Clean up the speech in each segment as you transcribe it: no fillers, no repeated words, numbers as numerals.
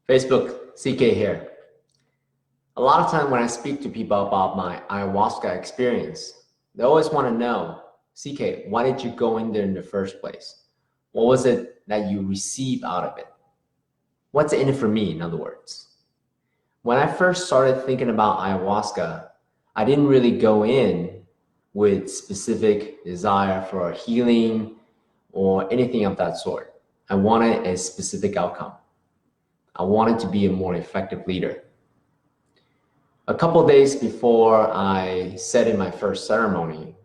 Facebook, CK here. A lot of time when I speak to people about my ayahuasca experience, they always want to know, CK, why did you go in there in the first place? What was it that you received out of it? What's in it for me, in other words? When I first started thinking about ayahuasca, I didn't really go in with specific desire for healing or anything of that sort. I wanted a specific outcome. I wanted to be a more effective leader. A couple of days before I said in my first ceremony,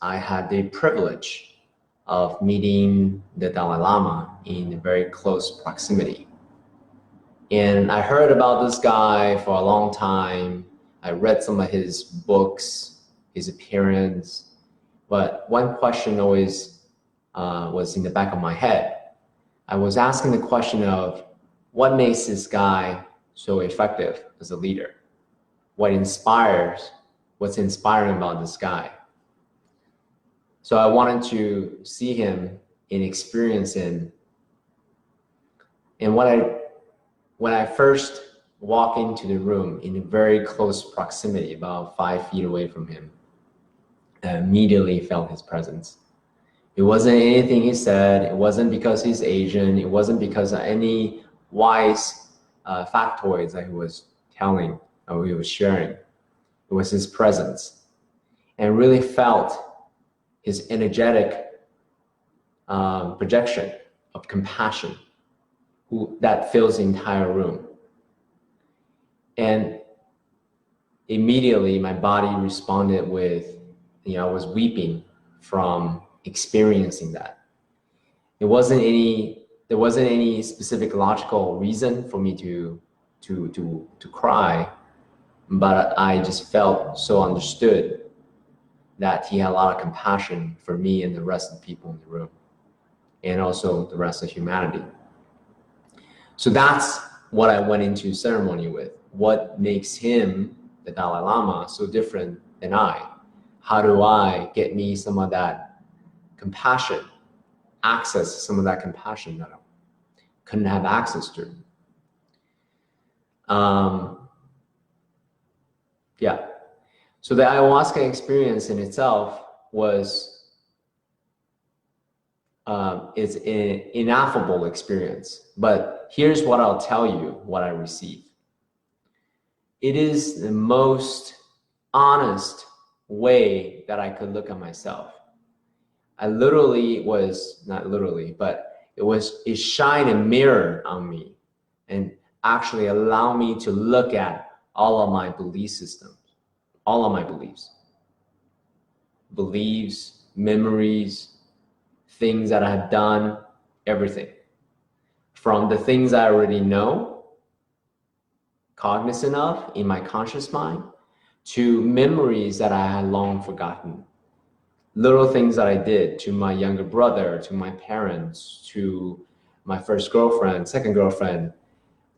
I had the privilege of meeting the Dalai Lama in very close proximity. And I heard about this guy for a long time. I read some of his books, his appearance, but one question always was in the back of my head. I was asking the question of, what makes this guy so effective as a leader? What's inspiring about this guy? So I wanted to see him and experience him. And when I first walked into the room in a very close proximity, about 5 feet away from him, I immediately felt his presence. It wasn't anything he said. It wasn't because he's Asian. It wasn't because of any wise factoids that he was telling or he was sharing. It was his presence, and really felt his energetic projection of compassion that fills the entire room. And immediately my body responded with, I was weeping from experiencing that. There wasn't any specific logical reason for me to cry, but I just felt so understood that he had a lot of compassion for me and the rest of the people in the room, and also the rest of humanity. So that's what I went into ceremony with. What makes him, the Dalai Lama, so different than I? How do I get me some of that compassion, access some of that compassion that I couldn't have access to? Yeah. So the ayahuasca experience in itself was, it's an ineffable experience. But here's what I'll tell you what I received. It is the most honest way that I could look at myself. I literally was, not literally, but it shined a mirror on me and actually allowed me to look at all of my belief systems, all of my beliefs, memories, things that I have done, everything. From the things I already know, cognizant of in my conscious mind, to memories that I had long forgotten. Little things that I did to my younger brother, to my parents, to my first girlfriend, second girlfriend,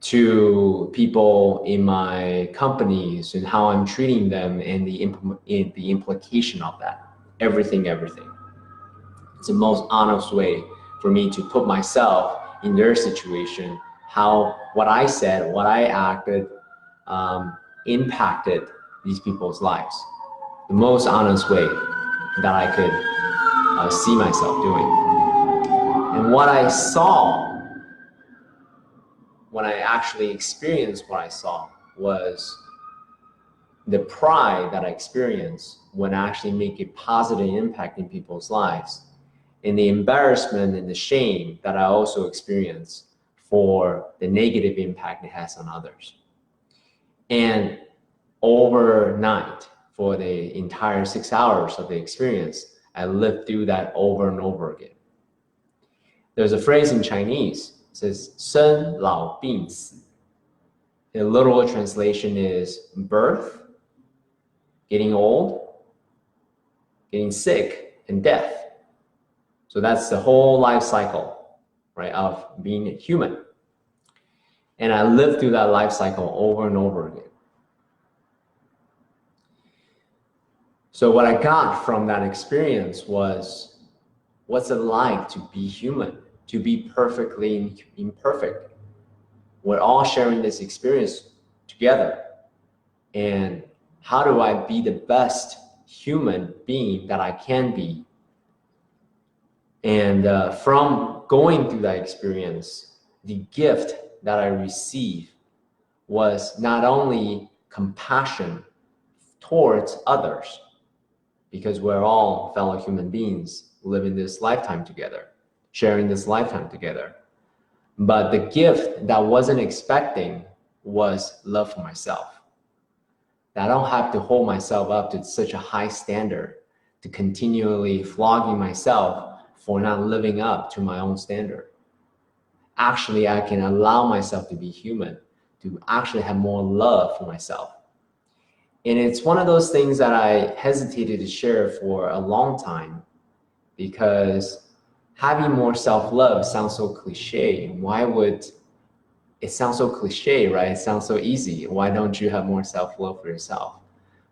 to people in my companies and how I'm treating them and the implication of that. Everything. It's the most honest way for me to put myself in their situation, how what I said, what I acted, impacted these people's lives. The most honest way that I could see myself doing. And what I saw when I actually experienced what I saw was the pride that I experienced when I actually make a positive impact in people's lives, and the embarrassment and the shame that I also experienced for the negative impact it has on others. And overnight, for the entire 6 hours of the experience, I lived through that over and over again. There's a phrase in Chinese, it says, 生老病死. The literal translation is birth, getting old, getting sick, and death. So that's the whole life cycle, right, of being a human. And I lived through that life cycle over and over again. So what I got from that experience was, what's it like to be human, to be perfectly imperfect, We're all sharing this experience together. And how do I be the best human being that I can be? And from going through that experience, the gift that I received was not only compassion towards others, because we're all fellow human beings living this lifetime together, sharing this lifetime together. But the gift that I wasn't expecting was love for myself. That I don't have to hold myself up to such a high standard, to continually flogging myself for not living up to my own standard. Actually, I can allow myself to be human, to actually have more love for myself. And it's one of those things that I hesitated to share for a long time, because having more self-love sounds so cliche. Why would it sound so cliche, right? It sounds so easy. Why don't you have more self-love for yourself?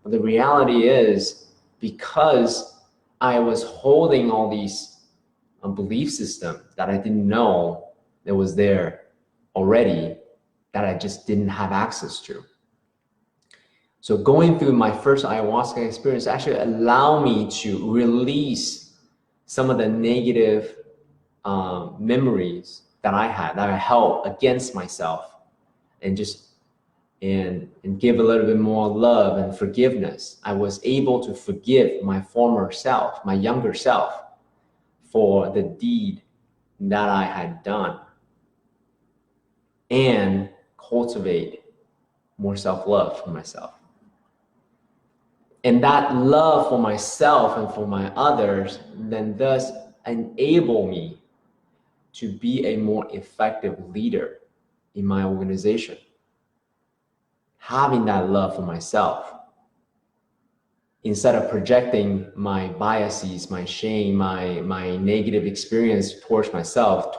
But the reality is, because I was holding all these belief systems that I didn't know that was there already, that I just didn't have access to. So going through my first ayahuasca experience actually allowed me to release some of the negative memories that I had, that I held against myself, and just and give a little bit more love and forgiveness. I was able to forgive my former self, my younger self, for the deed that I had done, and cultivate more self-love for myself. And that love for myself and for my others then thus enable me to be a more effective leader in my organization. Having that love for myself, instead of projecting my biases, my shame, my negative experience towards myself,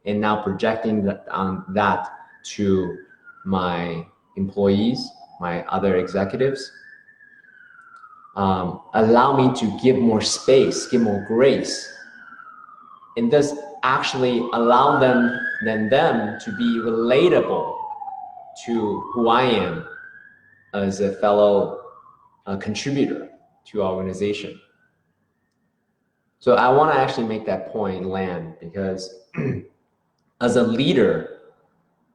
and now projecting that to my employees, my other executives, allow me to give more space, give more grace, and thus actually allow them to be relatable to who I am as a fellow contributor to our organization. So I want to actually make that point land, because as a leader,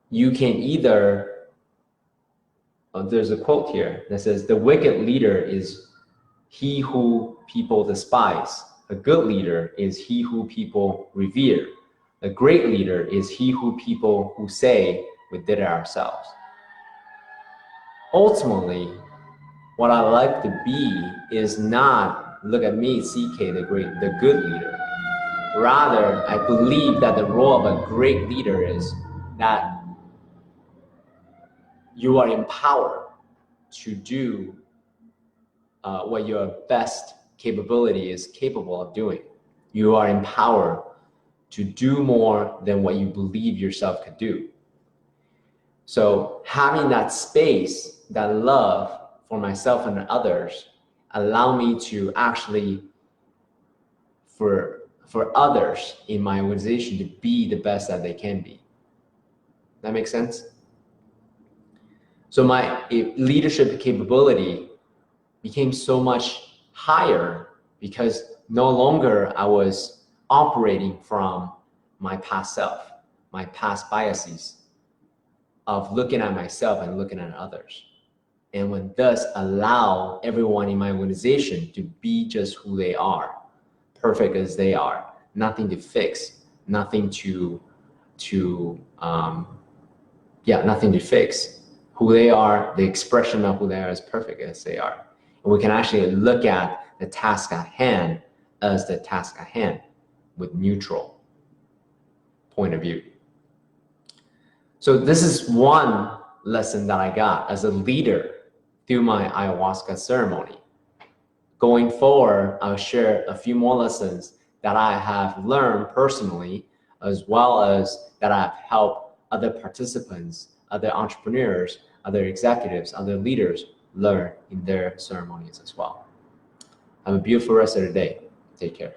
you can either, there's a quote here that says, the wicked leader is he who people despise. A good leader is he who people revere. A great leader is he who people who say we did it ourselves. Ultimately, what I like to be is not, look at me, CK, the good leader. Rather, I believe that the role of a great leader is that you are empowered to do what your best capability is capable of doing. You are empowered to do more than what you believe yourself could do. So having that space, that love for myself and others, allow me to actually, for others in my organization, to be the best that they can be. That makes sense? So my leadership capability became so much higher because no longer I was operating from my past self, my past biases of looking at myself and looking at others. And when thus allow everyone in my organization to be just who they are, perfect as they are, nothing to fix, nothing to nothing to fix. Who they are, the expression of who they are is perfect as they are. And we can actually look at the task at hand as the task at hand with neutral point of view. So this is one lesson that I got as a leader through my ayahuasca ceremony. Going forward, I'll share a few more lessons that I have learned personally, as well as that I've helped other participants, other entrepreneurs, other executives, other leaders learn in their ceremonies as well. Have a beautiful rest of the day. Take care.